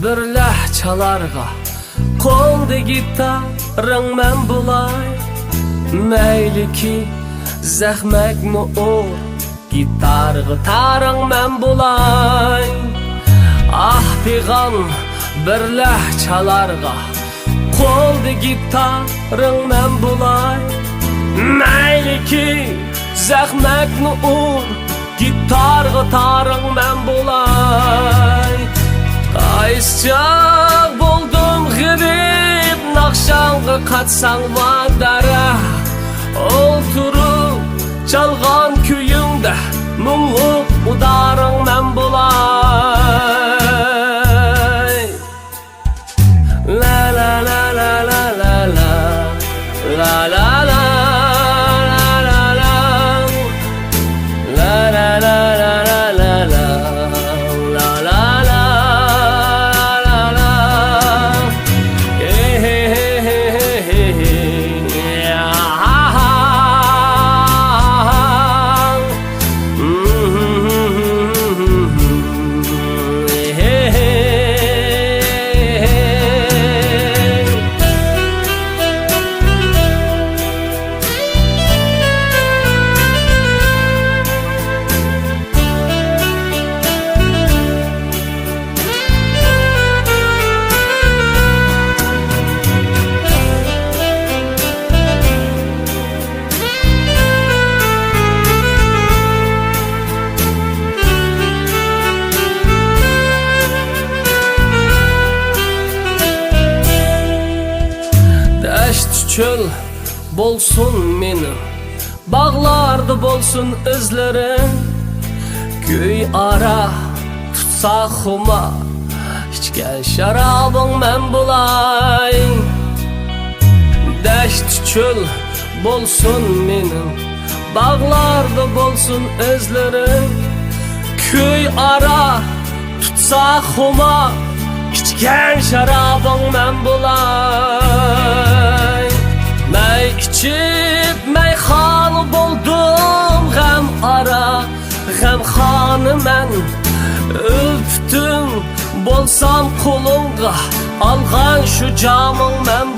birləh çalarğa qoldu gitarın mən bulay. Məyli ki zəxməkmi ol gitarğı tarın mən bulay. Ah piğan birləh çalarğa qoldu gitarın mən bulay. Məyli ki zəxməkmi ol gitarğı tarın mən bulay. Qaysçaq buldum qırib Naxşanğı qaçsan vadara. Oturup çalğan köyündə Mumluq udarın mən bulay. La la la la la la la la la la Çöl bolsun menim, bağlarda bolsun özlerim. Göy ara tutsa xuma, içken şarabın mən bulay. Dəşt çöl bolsun menim, bağlarda bolsun özlerim. Köy ara tutsa xuma, içken şarabın mən bulay. Məy içib meyxanı buldum Ғəm ara, ғəm xanı mən öptüm. Bolsam qolunğa alğan şu camın mən